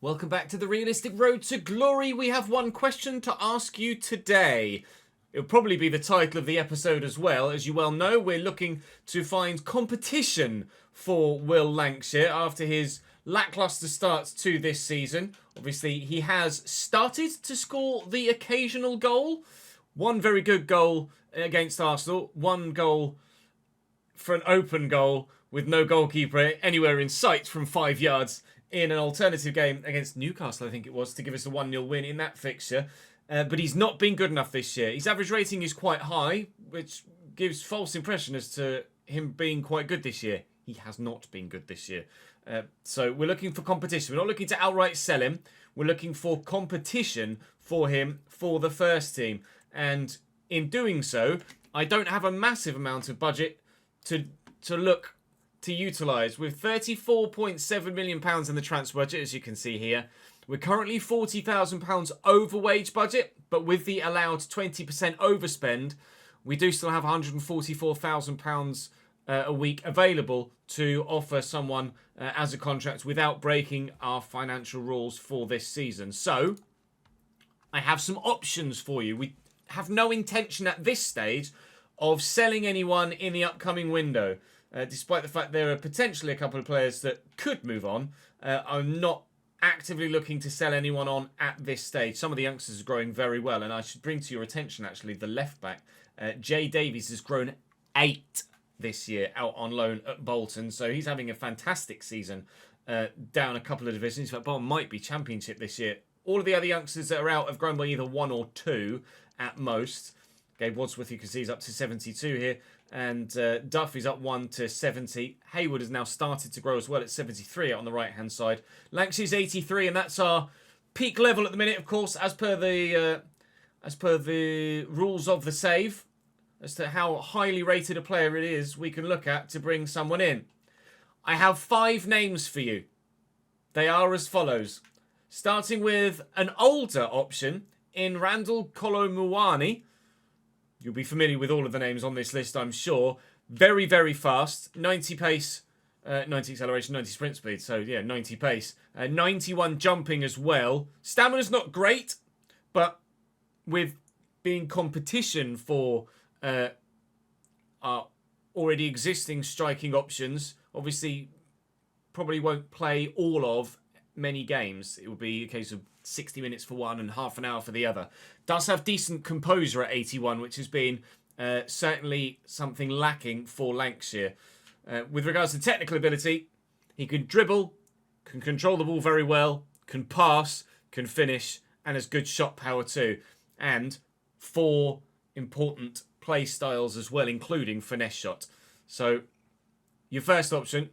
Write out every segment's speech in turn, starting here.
Welcome back to the Realistic Road to Glory. We have one question to ask you today. It'll probably be the title of the episode as well. As you well know, we're looking to find competition for Will Lancashire after his lacklustre start to this season. Obviously, he has started to score the occasional goal. One very good goal against Arsenal. One goal for an open goal with no goalkeeper anywhere in sight from 5 yards in an alternative game against Newcastle, I think it was, to give us a 1-0 win in that fixture. But he's not been good enough this year. His average rating is quite high, which gives false impression as to him being quite good this year. He has not been good this year. So we're looking for competition. We're not looking to outright sell him. We're looking for competition for him for the first team. And in doing so, I don't have a massive amount of budget to look to utilise. With £34.7 million in the transfer budget, as you can see here. We're currently £40,000 over wage budget, but with the allowed 20% overspend, we do still have £144,000 a week available to offer someone as a contract without breaking our financial rules for this season. So, I have some options for you. We have no intention at this stage of selling anyone in the upcoming window. Despite the fact there are potentially a couple of players that could move on, I'm not actively looking to sell anyone on at this stage. Some of the youngsters are growing very well, and I should bring to your attention, actually, the left-back. Jay Davies has grown 8 this year out on loan at Bolton, so he's having a fantastic season down a couple of divisions. In fact, Bolton might be Championship this year. All of the other youngsters that are out have grown by either 1 or 2 at most. Gabe Wadsworth, you can see, is up to 72 here. And Duff is up 1 to 70. Hayward has now started to grow as well at 73 out on the right-hand side. Lancashire's 83, and that's our peak level at the minute, of course, as per the rules of the save. As to how highly rated a player it is, we can look at to bring someone in. I have 5 names for you. They are as follows. Starting with an older option in Randall Kolomuani. You'll be familiar with all of the names on this list, I'm sure. Very, very fast. 90 pace, 90 acceleration, 90 sprint speed. So, yeah, 90 pace. 91 jumping as well. Stamina's not great, but with being competition for our already existing striking options, obviously probably won't play all of many games. It will be a case of 60 minutes for one and half an hour for the other. Does have decent composure at 81, which has been certainly something lacking for Lancashire. With regards to technical ability, he can dribble, can control the ball very well, can pass, can finish, and has good shot power too. And 4 important play styles as well, including finesse shot. So your first option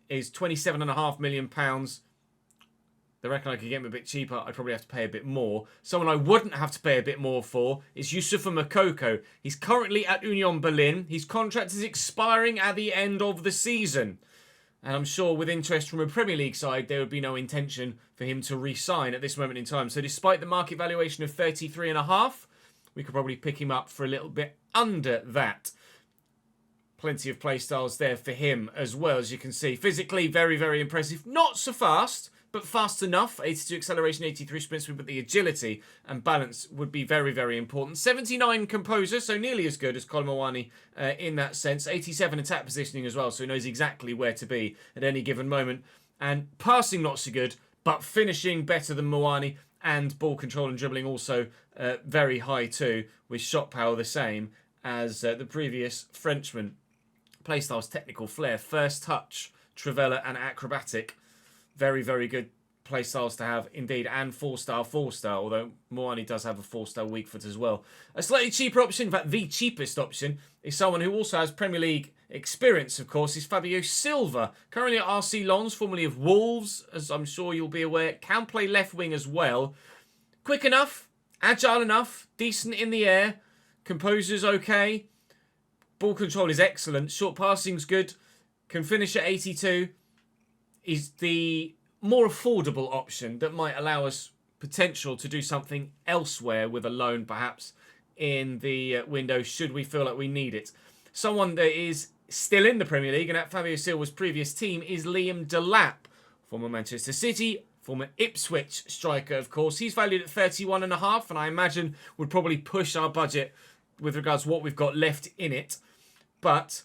is £27.5 million. They reckon I could get him a bit cheaper. I'd probably have to pay a bit more. Someone I wouldn't have to pay a bit more for is Yusufa Makoko. He's currently at Union Berlin. His contract is expiring at the end of the season. And I'm sure with interest from a Premier League side, there would be no intention for him to re-sign at this moment in time. So despite the market valuation of 33.5, we could probably pick him up for a little bit under that. Plenty of play styles there for him as well, as you can see. Physically, very, very impressive. Not so fast, but fast enough. 82 acceleration, 83 sprint speed, but the agility and balance would be very, very important. 79 composure, so nearly as good as Kolomawani in that sense. 87 attack positioning as well, so he knows exactly where to be at any given moment. And passing not so good, but finishing better than Mawani. And ball control and dribbling also very high too, with shot power the same as the previous Frenchman. Playstyle's technical flair, first touch, Trivella and acrobatic. Very, very good playstyles to have indeed, and 4-star, although Moani does have a 4-star weak foot as well. A slightly cheaper option, in fact the cheapest option, is someone who also has Premier League experience, of course, is Fabio Silva. Currently at RC Lens, formerly of Wolves, as I'm sure you'll be aware. Can play left wing as well. Quick enough, agile enough, decent in the air, composure's okay. Ball control is excellent, short passing's good, can finish at 82. Is the more affordable option that might allow us potential to do something elsewhere with a loan, perhaps, in the window, should we feel like we need it. Someone that is still in the Premier League and at Fabio Silva's previous team is Liam Delap, former Manchester City, former Ipswich striker, of course. He's valued at 31.5, and I imagine would probably push our budget with regards to what we've got left in it. But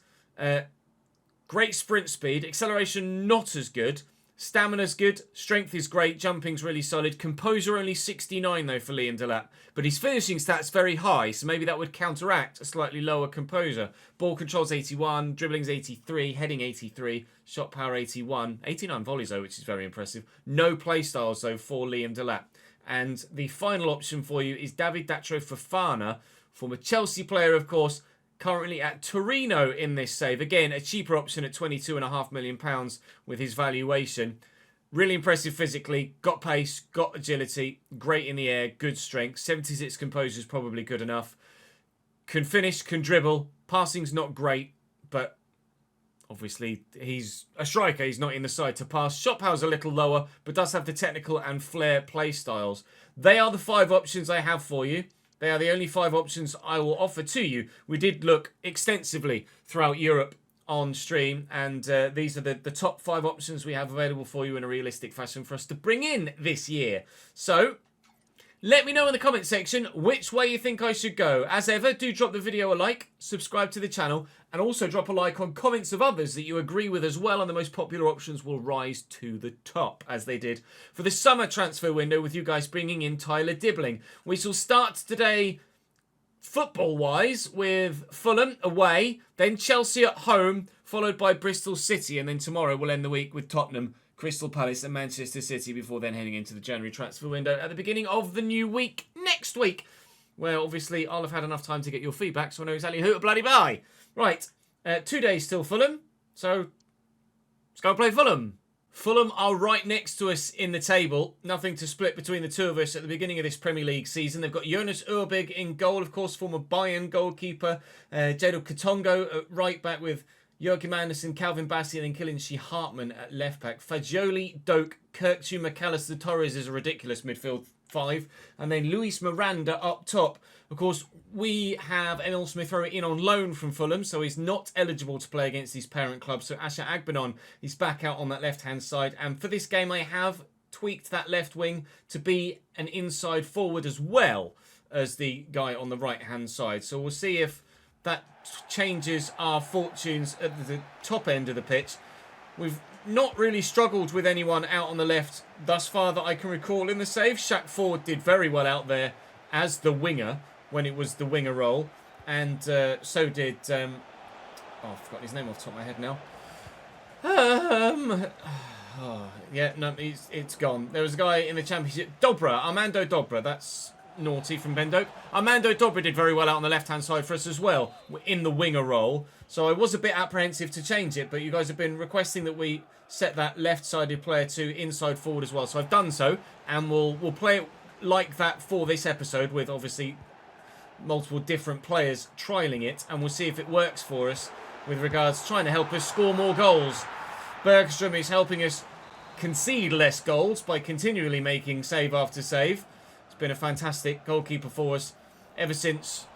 great sprint speed, acceleration not as good, stamina's good, strength is great, jumping's really solid. Composure only 69 though for Liam Delap, but his finishing stats very high, so maybe that would counteract a slightly lower composure. Ball control's 81, dribbling's 83, heading 83, shot power 81, 89 volleys though, which is very impressive. No play styles though for Liam Delap. And the final option for you is David Datro Fofana, former Chelsea player of course, currently at Torino in this save. Again, a cheaper option at £22.5 million with his valuation. Really impressive physically. Got pace, got agility, great in the air, good strength. 76 composure is probably good enough. Can finish, can dribble. Passing's not great, but obviously he's a striker. He's not in the side to pass. Shot power's a little lower, but does have the technical and flair play styles. They are the 5 options I have for you. They are the only 5 options I will offer to you. We did look extensively throughout Europe on stream, and these are the top 5 options we have available for you in a realistic fashion for us to bring in this year. So, let me know in the comment section which way you think I should go. As ever, do drop the video a like, subscribe to the channel, and also drop a like on comments of others that you agree with as well, and the most popular options will rise to the top, as they did for the summer transfer window with you guys bringing in Tyler Dibbling. We shall start today football-wise with Fulham away, then Chelsea at home, followed by Bristol City, and then tomorrow we'll end the week with Tottenham, Crystal Palace and Manchester City before then heading into the January transfer window at the beginning of the new week next week, where obviously I'll have had enough time to get your feedback so I know exactly who to bloody buy. Right, 2 days till Fulham, so let's go and play Fulham. Fulham are right next to us in the table. Nothing to split between the two of us at the beginning of this Premier League season. They've got Jonas Urbig in goal, of course, former Bayern goalkeeper. Jadon Katongo at right back with Joachim Andersen, Calvin Bassey, and then Kylian Hartman at left back. Fagioli, Doak, Kirkju, McAllister, Torres is a ridiculous midfield 5. And then Luis Miranda up top. Of course, we have Emil Smith Rowe in on loan from Fulham, so he's not eligible to play against his parent club. So Asha Agbanon is back out on that left-hand side. And for this game, I have tweaked that left wing to be an inside forward as well as the guy on the right-hand side. So we'll see if that changes our fortunes at the top end of the pitch. We've not really struggled with anyone out on the left thus far that I can recall in the save. Shaq Ford did very well out there as the winger when it was the winger role. And so did... I've forgotten his name off the top of my head now. Yeah, no, it's gone. There was a guy in the Championship, Armando Dobra, that's naughty from Bendo. Armando Dobra did very well out on the left-hand side for us as well, in the winger role. So I was a bit apprehensive to change it, but you guys have been requesting that we set that left-sided player to inside forward as well. So I've done so, and we'll play it like that for this episode with obviously multiple different players trialling it, and we'll see if it works for us with regards to trying to help us score more goals. Bergstrom is helping us concede less goals by continually making save after save. Been a fantastic goalkeeper for us ever since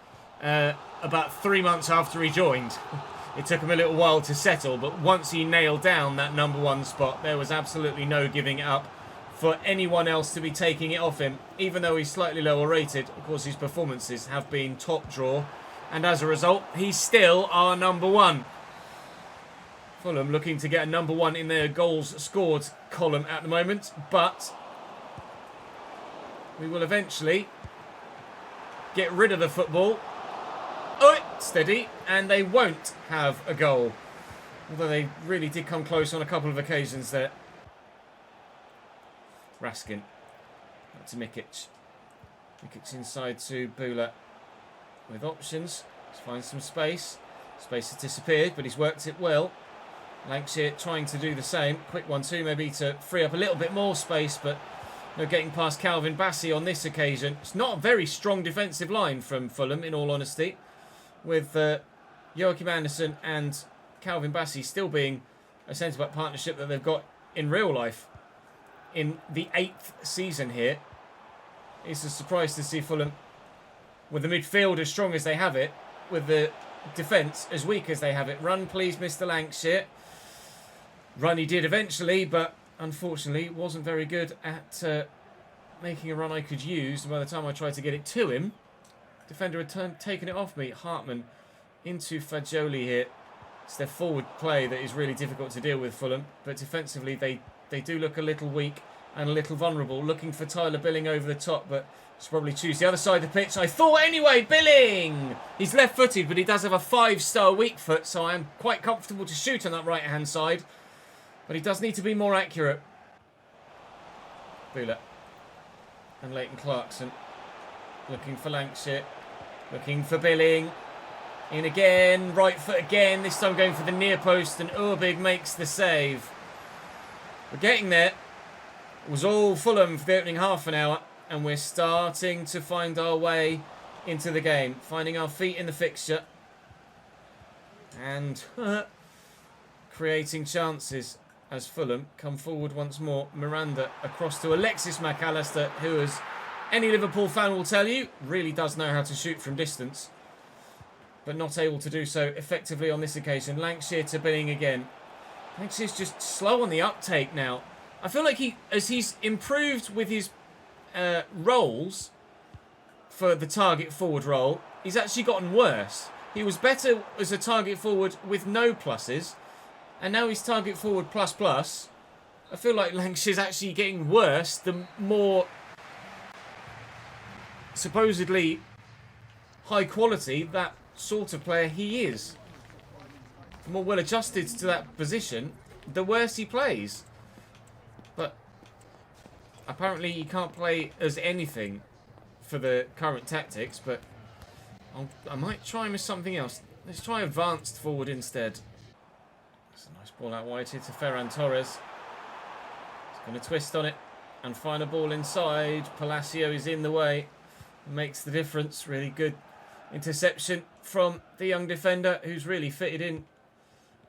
about 3 months after he joined. It took him a little while to settle, but once he nailed down that number 1 spot, there was absolutely no giving it up for anyone else to be taking it off him. Even though he's slightly lower rated, of course his performances have been top draw, and as a result he's still our number 1. Fulham looking to get a number 1 in their goals scored column at the moment, but we will eventually get rid of the football. Oh, steady. And they won't have a goal. Although they really did come close on a couple of occasions there. Raskin. Back to Mikic. Mikic inside to Bula. With options. Let's find some space. Space has disappeared, but he's worked it well. Lancashire trying to do the same. Quick 1-2 maybe to free up a little bit more space, but no getting past Calvin Bassey on this occasion. It's not a very strong defensive line from Fulham, in all honesty, with Joachim Andersen and Calvin Bassey still being a centre-back partnership that they've got in real life in the 8th season here. It's a surprise to see Fulham, with the midfield as strong as they have it, with the defence as weak as they have it. Run, please, Mr. Lancashire. Run he did eventually, but unfortunately, wasn't very good at making a run I could use. By the time I tried to get it to him, defender had taken it off me. Hartman into Fagioli here. It's their forward play that is really difficult to deal with, Fulham. But defensively, they do look a little weak and a little vulnerable. Looking for Tyler Billing over the top, but should probably choose the other side of the pitch. I thought anyway, Billing! He's left-footed, but he does have a 5-star weak foot, so I am quite comfortable to shoot on that right-hand side. But he does need to be more accurate. Bula. And Leighton Clarkson. Looking for Lancashire. Looking for Billing. In again. Right foot again. This time going for the near post. And Urbig makes the save. We're getting there. It was all Fulham for the opening half an hour. And we're starting to find our way into the game. Finding our feet in the fixture. And creating chances as Fulham come forward once more. Miranda across to Alexis McAllister, who, as any Liverpool fan will tell you, really does know how to shoot from distance. But not able to do so effectively on this occasion. Lancashire to Billing again. Lancashire's just slow on the uptake now. I feel like as he's improved with his roles for the target forward role, he's actually gotten worse. He was better as a target forward with no pluses. And now he's target forward plus. I feel like Lancashire's actually getting worse the more supposedly high quality that sort of player he is. The more well adjusted to that position, the worse he plays. But apparently he can't play as anything for the current tactics, but I might try him as something else. Let's try advanced forward instead. It's a nice ball out wide here to Ferran Torres. He's going to twist on it and find a ball inside. Palacio is in the way. Makes the difference. Really good interception from the young defender, who's really fitted in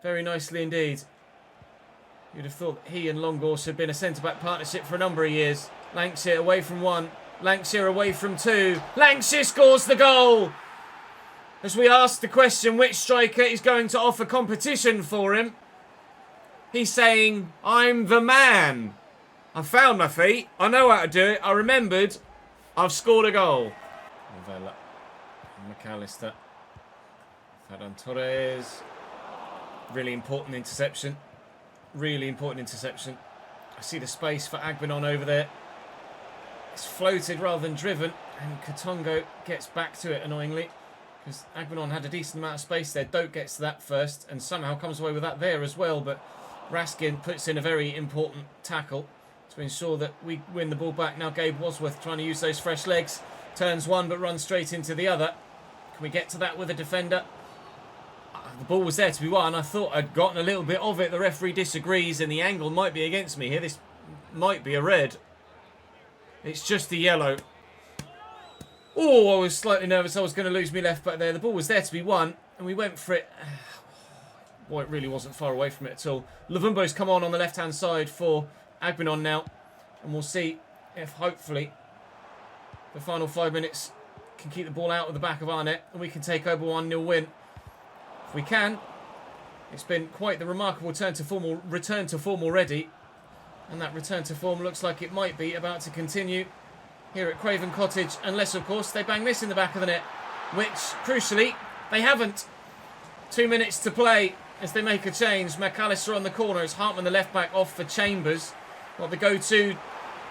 very nicely indeed. You'd have thought he and Longors had been a centre-back partnership for a number of years. Lancashire away from one. Lancashire away from two. Lancashire scores the goal! As we ask the question which striker is going to offer competition for him, he's saying, I'm the man. I found my feet. I know how to do it. I remembered. I've scored a goal. Novella. McAllister. Ferran Torres. Really important interception. Really important interception. I see the space for Agbenon over there. It's floated rather than driven. And Katongo gets back to it annoyingly. Because Agbenon had a decent amount of space there. Doak gets to that first and somehow comes away with that there as well. But Raskin puts in a very important tackle to ensure that we win the ball back. Now Gabe Wasworth trying to use those fresh legs. Turns one but runs straight into the other. Can we get to that with a defender? The ball was there to be won. I thought I'd gotten a little bit of it. The referee disagrees and the angle might be against me here. This might be a red. It's just a yellow. Oh, I was slightly nervous I was going to lose me left back there. The ball was there to be won, and we went for it. Boy, it really wasn't far away from it at all. Lavumbo's come on the left-hand side for Agbenon now, and we'll see if, hopefully, the final 5 minutes can keep the ball out of the back of our net, and we can take over 1-0 win. If we can, it's been quite the remarkable return to form already, and that return to form looks like it might be about to continue here at Craven Cottage, unless, of course, they bang this in the back of the net, which, crucially, they haven't. 2 minutes to play as they make a change. McAllister on the corner. It's Hartman, the left-back, off for Chambers. Not the go-to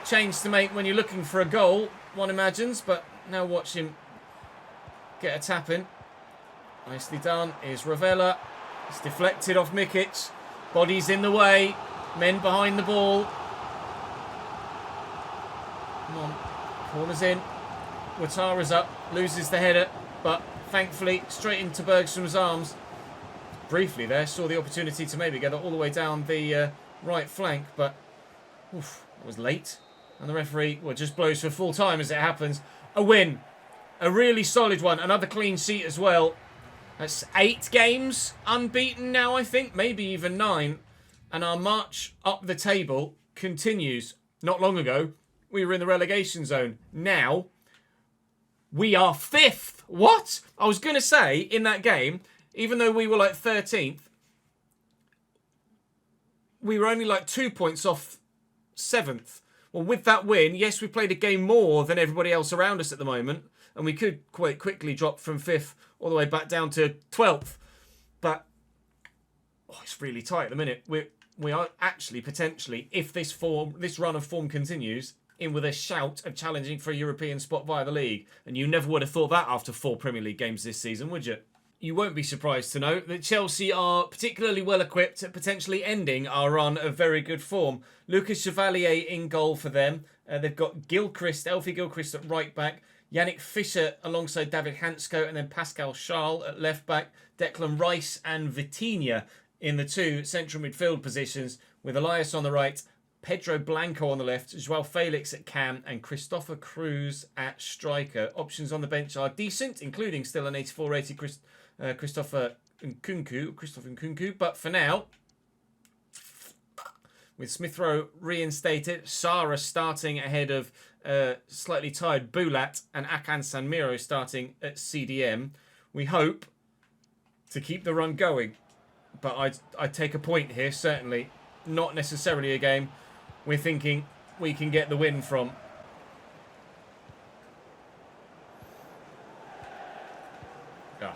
change to make when you're looking for a goal, one imagines, but now watch him get a tap in. Nicely done. Here's Ravella. It's deflected off Mikic. Body's in the way. Men behind the ball. Come on. Corner's in. Ouattara's up. Loses the header. But thankfully, straight into Bergstrom's arms. Briefly there, saw the opportunity to maybe get it all the way down the right flank. But oof, it was late. And the referee just blows for full time as it happens. A win. A really solid one. Another clean sheet as well. That's 8 games unbeaten now, I think. Maybe even 9. And our march up the table continues. Not long ago, we were in the relegation zone. Now, we are 5th. What? I was going to say, in that game, even though we were like 13th, we were only like 2 points off 7th. Well, with that win, yes, we played a game more than everybody else around us at the moment, and we could quite quickly drop from 5th all the way back down to 12th. But it's really tight at the minute. We are actually potentially, if this run of form continues, in with a shout of challenging for a European spot via the league. And you never would have thought that after 4 Premier League games this season, would you? You won't be surprised to know that Chelsea are particularly well equipped at potentially ending our run of very good form. Lucas Chevalier in goal for them. They've got Alfie Gilchrist at right back, Yannick Fischer alongside David Hansko, and then Pascal Charles at left back, Declan Rice and Vitinha in the 2 central midfield positions, with Elias on the right, Pedro Blanco on the left, Joao Felix at cam, and Christopher Cruz at striker. Options on the bench are decent, including still an 84-80 Christopher Nkunku. But for now, with Smith Rowe reinstated, Sara starting ahead of slightly tired Bulat, and Akan Sanmiro starting at CDM, we hope to keep the run going. But I'd take a point here, certainly. Not necessarily a game we're thinking we can get the win from.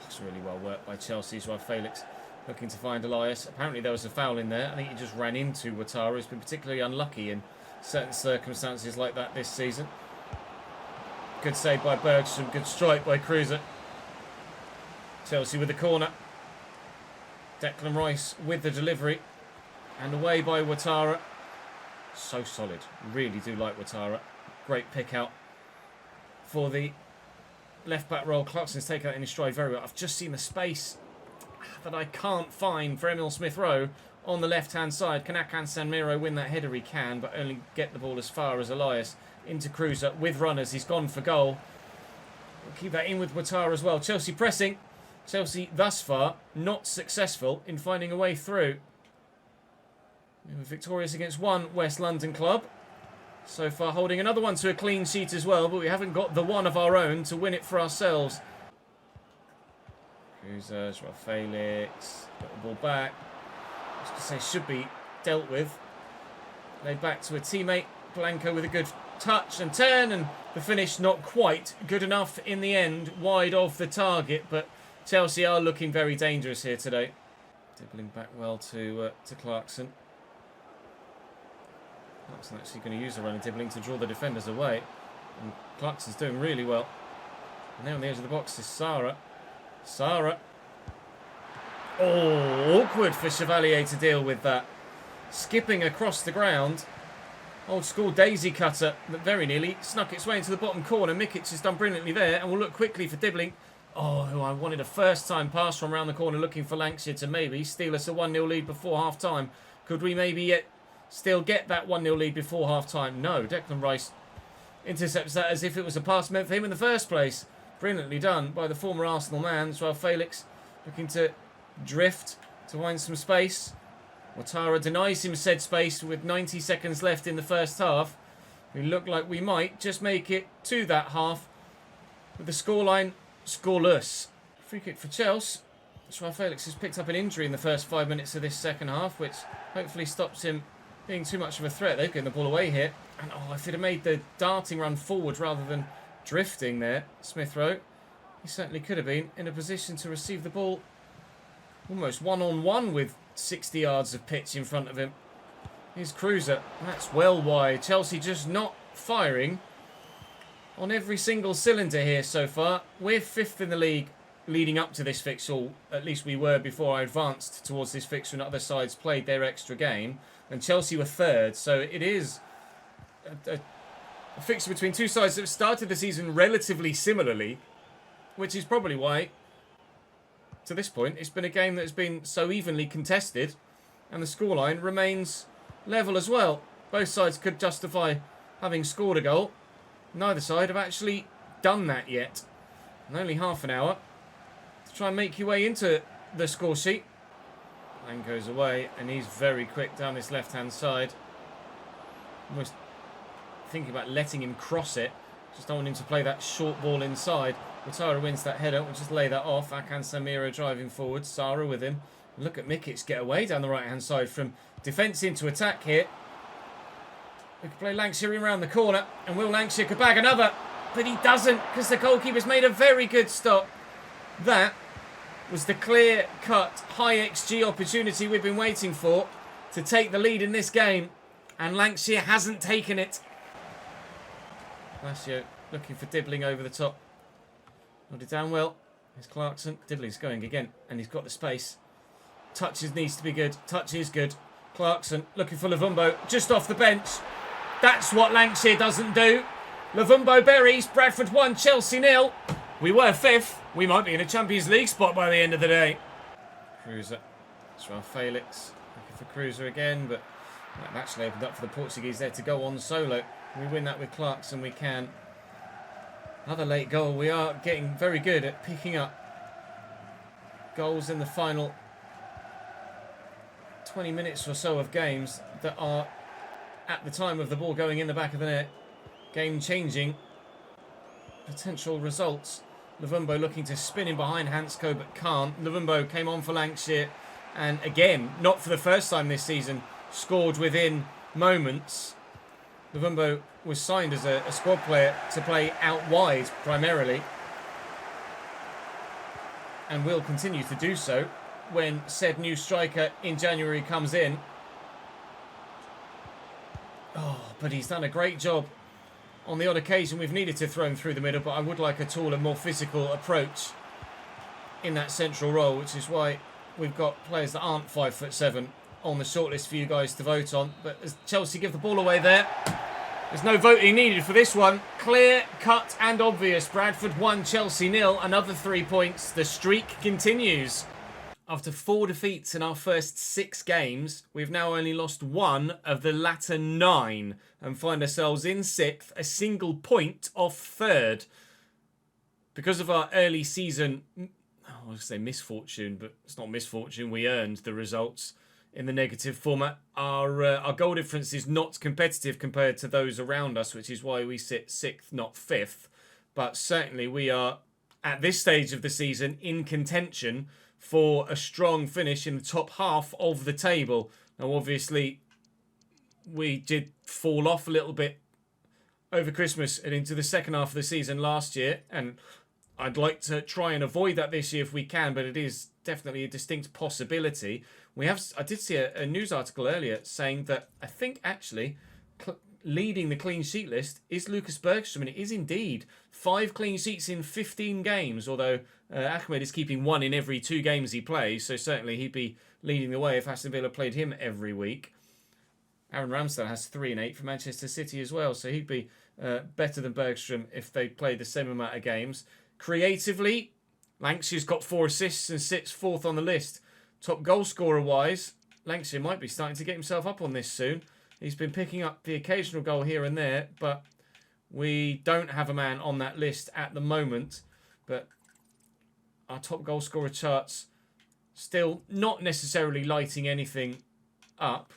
It's really well worked by Chelsea. Joao Felix looking to find Elias. Apparently there was a foul in there. I think he just ran into Ouattara, who's been particularly unlucky in certain circumstances like that this season. Good save by Bergstrom. Good strike by Cruiser. Chelsea with the corner. Declan Rice with the delivery. And away by Ouattara. So solid. Really do like Ouattara. Great pick out for the left back role. Clarkson's taken that in his stride very well. I've just seen the space that I can't find for Emil Smith Rowe on the left hand side. Can Akan Sanmiro win that header? He can, but only get the ball as far as Elias into Cruiser with runners. He's gone for goal. We'll keep that in with Ouattara as well. Chelsea pressing. Chelsea thus far not successful in finding a way through. We were victorious against one West London club. So far holding another one to a clean sheet as well, but we haven't got the one of our own to win it for ourselves. Cruiser, Joao Felix, got the ball back. I was going to say should be dealt with. Laid back to a teammate. Blanco with a good touch and turn, and the finish not quite good enough in the end, wide of the target, but Chelsea are looking very dangerous here today. Dribbling back well to Clarkson. Clarkson actually going to use the run of dribbling to draw the defenders away. And Clarkson's doing really well. And now on the edge of the box is Sara. Sara. Oh, awkward for Chevalier to deal with that. Skipping across the ground. Old school daisy cutter that very nearly snuck its way into the bottom corner. Mikic has done brilliantly there, and we'll look quickly for Dibbling. Oh, who I wanted a first time pass from around the corner, looking for Lancashire to maybe steal us a 1-0 lead before half time. Could we maybe yet still get that 1-0 lead before half time? No, Declan Rice intercepts that as if it was a pass meant for him in the first place. Brilliantly done by the former Arsenal man. Joao Felix looking to drift to find some space. Ouattara denies him said space with 90 seconds left in the first half. We look like we might just make it to that half with the scoreline scoreless. Free kick for Chelsea. Joao Felix has picked up an injury in the first 5 minutes of this second half, which hopefully stops him being too much of a threat. They're getting the ball away here. And if he'd have made the darting run forward rather than drifting there, Smith Rowe, he certainly could have been in a position to receive the ball almost one-on-one with 60 yards of pitch in front of him. Here's Cruiser. That's well wide. Chelsea just not firing on every single cylinder here so far. We're 5th in the league leading up to this fixture. At least we were before I advanced towards this fixture and other sides played their extra game. And Chelsea were 3rd. So it is a fixture between two sides that have started the season relatively similarly, which is probably why, to this point, it's been a game that has been so evenly contested and the scoreline remains level as well. Both sides could justify having scored a goal. Neither side have actually done that yet. And only half an hour to try and make your way into the score sheet. And goes away, and he's very quick down this left-hand side. Almost thinking about letting him cross it. Just don't want him to play that short ball inside. Ouattara wins that header. We'll just lay that off. Akan Samira driving forward. Sara with him. Look at Mikic get away down the right-hand side from defence into attack here. We could play Lancashire around the corner, and Will Lancashire could bag another, but he doesn't because the goalkeeper's made a very good stop. That was the clear-cut, high XG opportunity we've been waiting for to take the lead in this game, and Lancashire hasn't taken it. Lancashire looking for Dibbling over the top. Nodded down well. Here's Clarkson. Dibbling's going again, and he's got the space. Touches needs to be good. Touch is good. Clarkson looking for Lavumbo just off the bench. That's what Lancashire doesn't do. Lavumbo buries. Bradford 1, Chelsea 0. We were 5th. We might be in a Champions League spot by the end of the day. Cruiser. João Felix looking for Cruiser again, but that actually opened up for the Portuguese there to go on solo. We win that with Clarkson, we can. Another late goal. We are getting very good at picking up goals in the final 20 minutes or so of games that are, at the time of the ball going in the back of the net, game-changing potential results. Lavumbo looking to spin in behind Hansko but can't. Lavumbo came on for Lancashire and again, not for the first time this season, scored within moments. Lavumbo was signed as a squad player to play out wide primarily and will continue to do so when said new striker in January comes in. Oh, but he's done a great job. On the odd occasion we've needed to throw him through the middle, but I would like a taller, more physical approach in that central role, which is why we've got players that aren't 5'7" on the shortlist for you guys to vote on. But as Chelsea give the ball away there, there's no voting needed for this one. Clear, cut and obvious. Bradford 1, Chelsea 0. Another 3 points. The streak continues. After 4 defeats in our first 6 games, we've now only lost 1 of the latter 9 and find ourselves in 6th, a single point off 3rd. Because of our early season, I was going to say misfortune, but it's not misfortune. We earned the results in the negative format. Our goal difference is not competitive compared to those around us, which is why we sit 6th, not 5th. But certainly we are, at this stage of the season, in contention for a strong finish in the top half of the table. Now, obviously, we did fall off a little bit over Christmas and into the second half of the season last year, and I'd like to try and avoid that this year if we can, but it is definitely a distinct possibility. I did see a news article earlier saying that I think actually leading the clean sheet list is Lucas Bergstrom, and it is indeed 5 clean sheets in 15 games, although Ahmed is keeping 1 in every 2 games he plays, so certainly he'd be leading the way if Aston Villa played him every week. Aaron Ramsdale has 3 in 8 for Manchester City as well, so he'd be better than Bergstrom if they played the same amount of games. Creatively, Lancashire's got 4 assists and sits 4th on the list. Top goal scorer wise, Lancashire might be starting to get himself up on this soon. He's been picking up the occasional goal here and there, but we don't have a man on that list at the moment. But our top goal scorer charts still not necessarily lighting anything up.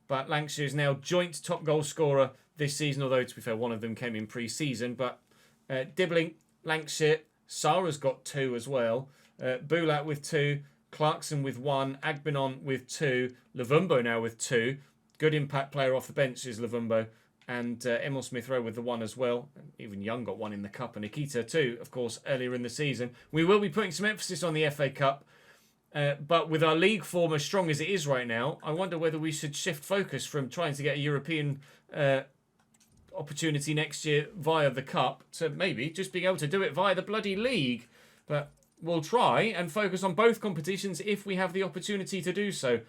But Lancashire is now joint top goal scorer this season, although to be fair, one of them came in pre-season. But Dibbling, Lancashire, Sara's got 2 as well. Bulat with 2, Clarkson with 1, Agbenon with 2, Lavumbo now with 2. Good impact player off the bench is Lavumbo. And Emil Smith-Rowe with the 1 as well. Even Young got 1 in the Cup. And Nikita too, of course, earlier in the season. We will be putting some emphasis on the FA Cup. But with our league form as strong as it is right now, I wonder whether we should shift focus from trying to get a European opportunity next year via the Cup to maybe just being able to do it via the bloody league. But we'll try and focus on both competitions if we have the opportunity to do so.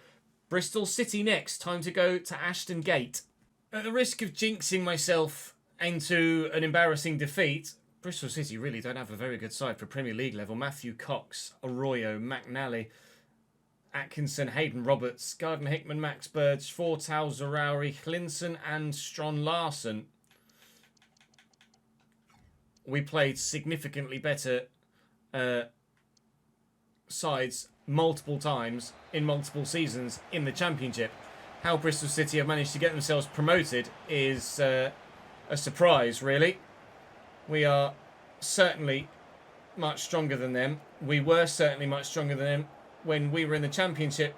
Bristol City next. Time to go to Ashton Gate. At the risk of jinxing myself into an embarrassing defeat, Bristol City really don't have a very good side for Premier League level. Matthew Cox, Arroyo, McNally, Atkinson, Hayden Roberts, Gardner Hickman, Max Birds, Fortau, Zarauri, Hlinson and Stron Larson. We played significantly better sides multiple times in multiple seasons in the Championship. How Bristol City have managed to get themselves promoted is a surprise, really. We are certainly much stronger than them. We were certainly much stronger than them when we were in the Championship.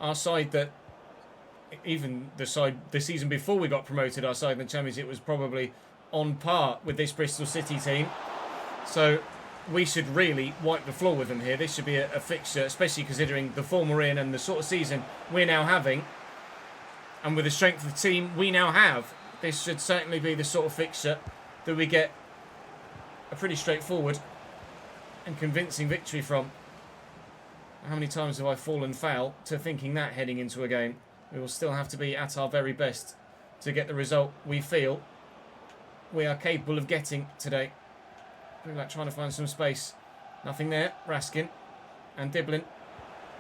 Our side that even the season before we got promoted, our side in the Championship was probably on par with this Bristol City team. So we should really wipe the floor with them here. This should be a fixture, especially considering the form we're in and the sort of season we're now having. And with the strength of the team we now have, this should certainly be the sort of fixture that we get a pretty straightforward and convincing victory from. How many times have I fallen foul to thinking that heading into a game? We will still have to be at our very best to get the result we feel we are capable of getting today. Like trying to find some space. Nothing there. Raskin and Diblin.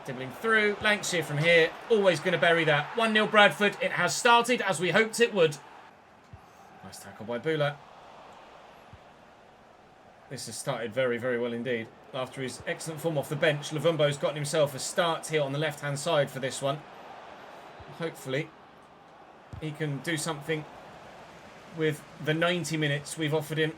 Dibbling through. Lancashire from here. Always going to bury that. 1-0 Bradford. It has started as we hoped it would. Nice tackle by Bula. This has started very, very well indeed. After his excellent form off the bench, Luvumbo's gotten himself a start here on the left-hand side for this one. Hopefully, he can do something with the 90 minutes we've offered him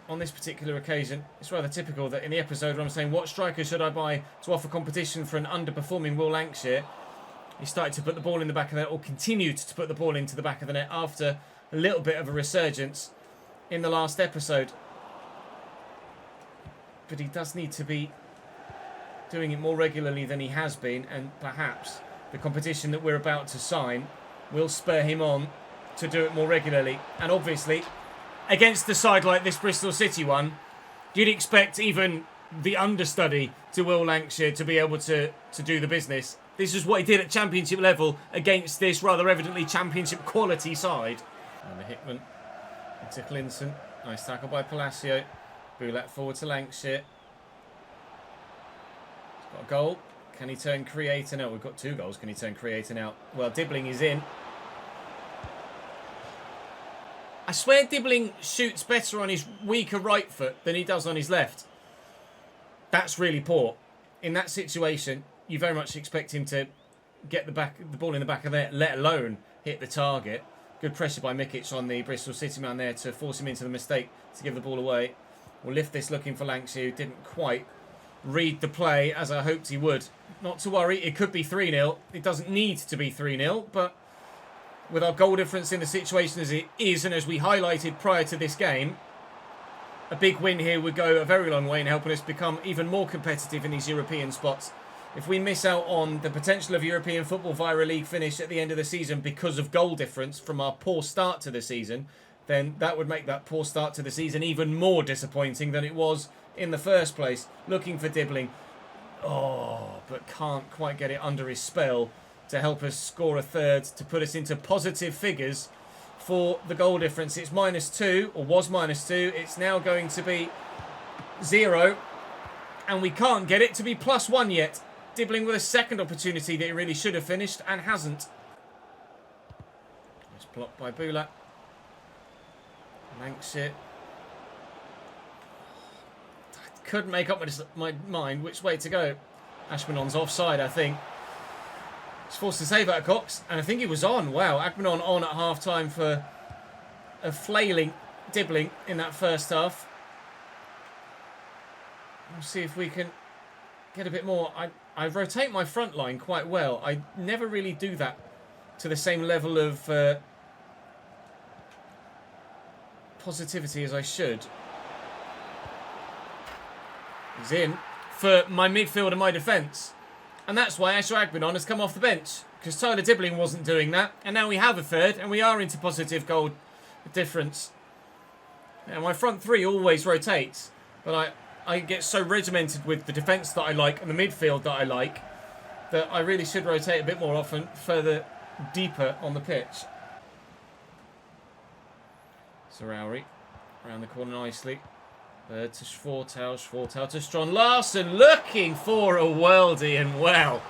on this particular occasion. It's rather typical that in the episode where I'm saying, what striker should I buy to offer competition for an underperforming Will Lancashire? He started to put the ball in the back of the net, or continued to put the ball into the back of the net after a little bit of a resurgence in the last episode. But he does need to be doing it more regularly than he has been, and perhaps the competition that we're about to sign will spur him on to do it more regularly. And obviously, against a side like this Bristol City one, you'd expect even the understudy to Will Lancashire to be able to do the business. This is what he did at Championship level against this rather evidently Championship quality side. And the Hickman into Clinton. Nice tackle by Palacio. Boulat forward to Lancashire. He's got a goal. Can he turn creator out? We've got 2 goals. Can he turn creator out? Well, Dibbling is in. I swear Dibbling shoots better on his weaker right foot than he does on his left. That's really poor. In that situation, you very much expect him to get the ball in the back of the net, let alone hit the target. Good pressure by Mikic on the Bristol City man there to force him into the mistake to give the ball away. We'll lift this looking for Lancashire, who didn't quite read the play as I hoped he would. Not to worry, it could be 3-0. It doesn't need to be 3-0, but with our goal difference in the situation as it is, and as we highlighted prior to this game, a big win here would go a very long way in helping us become even more competitive in these European spots. If we miss out on the potential of European football via a league finish at the end of the season because of goal difference from our poor start to the season, then that would make that poor start to the season even more disappointing than it was in the first place. Looking for Dibbling. Oh, but can't quite get it under his spell to help us score a third, to put us into positive figures for the goal difference. It's -2, or was -2. It's now going to be 0. And we can't get it to be +1 yet. Dibbling with a second opportunity that he really should have finished and hasn't. Nice block by Bula. Lancashire. I couldn't make up my mind which way to go. Ashmanon's offside, I think. He's forced to save out of Cox, and I think he was on. Wow, Ashmanon on at half-time for a flailing Dibbling in that first half. We'll see if we can get a bit more. I rotate my front line quite well. I never really do that to the same level of positivity as I should. He's in for my midfield and my defence. And that's why Asher Agbenon has come off the bench. Because Tyler Dibbling wasn't doing that. And now we have a third and we are into positive goal difference. Now my front three always rotates. But I get so regimented with the defence that I like and the midfield that I like that I really should rotate a bit more often, further deeper on the pitch. Sarawi around the corner nicely. To Schwartau to Strong Larson, looking for a worldie, and well,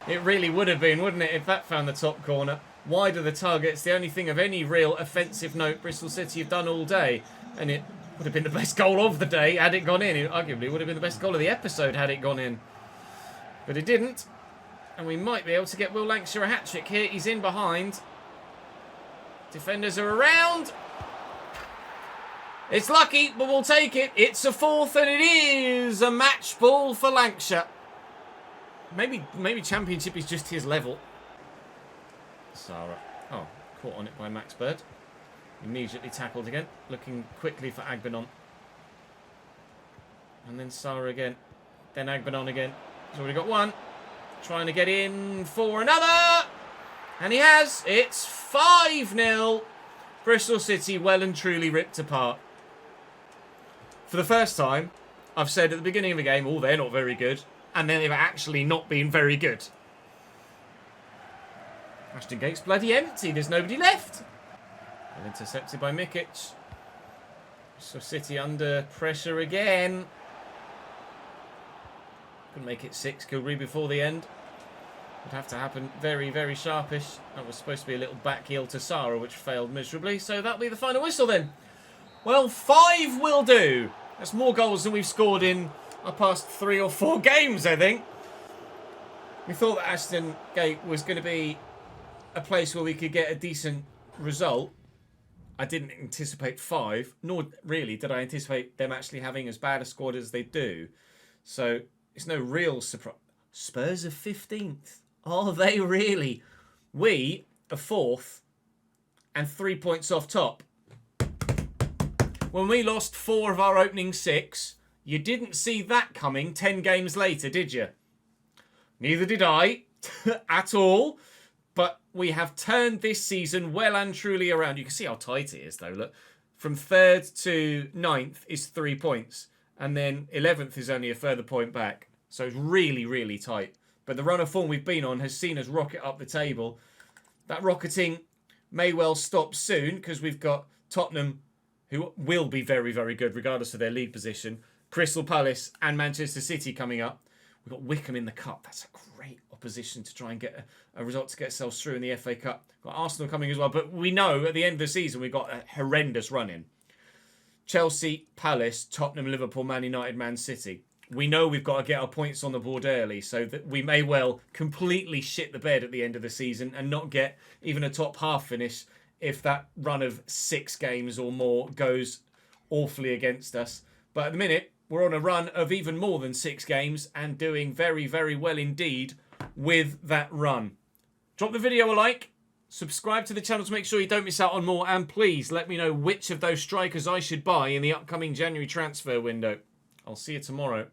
it really would have been, wouldn't it, if that found the top corner. Wide of the target, it's the only thing of any real offensive note Bristol City have done all day, and it would have been the best goal of the day had it gone in. It arguably would have been the best goal of the episode had it gone in. But it didn't, and we might be able to get Will Lancashire a hat-trick here. He's in behind. Defenders are around. It's lucky, but we'll take it. It's a fourth, and it is a match ball for Lancashire. Maybe Championship is just his level. Sarah. Oh, caught on it by Max Bird. Immediately tackled again. Looking quickly for Agbenon. And then Sarah again. Then Agbenon again. He's already got one. Trying to get in for another. And he has. It's 5-0. Bristol City well and truly ripped apart. For the first time, I've said at the beginning of the game, oh, they're not very good. And then they've actually not been very good. Ashton Gate's bloody empty. There's nobody left. And intercepted by Mikic. So City under pressure again. Couldn't make it 6. Kilbree before the end. Would have to happen very, very sharpish. That was supposed to be a little back heel to Sarah, which failed miserably. So that'll be the final whistle then. Well, 5 will do. That's more goals than we've scored in our past 3 or 4 games, I think. We thought that Ashton Gate was going to be a place where we could get a decent result. I didn't anticipate 5, nor really did I anticipate them actually having as bad a squad as they do. So it's no real surprise. Spurs are 15th. Are they really? We are 4th and 3 points off top. When we lost 4 of our opening 6, you didn't see that coming 10 games later, did you? Neither did I, at all. But we have turned this season well and truly around. You can see how tight it is, though. Look, from 3rd to 9th is 3 points. And then 11th is only a further point back. So it's really, really tight. But the run of form we've been on has seen us rocket up the table. That rocketing may well stop soon because we've got Tottenham, who will be very, very good regardless of their league position. Crystal Palace and Manchester City coming up. We've got Wickham in the Cup. That's a great opposition to try and get a result to get ourselves through in the FA Cup. We've got Arsenal coming as well. But we know at the end of the season we've got a horrendous run in. Chelsea, Palace, Tottenham, Liverpool, Man United, Man City. We know we've got to get our points on the board early so that we may well completely shit the bed at the end of the season and not get even a top half finish if that run of 6 games or more goes awfully against us. But at the minute, we're on a run of even more than 6 games and doing very, very well indeed with that run. Drop the video a like, subscribe to the channel to make sure you don't miss out on more, and please let me know which of those strikers I should buy in the upcoming January transfer window. I'll see you tomorrow.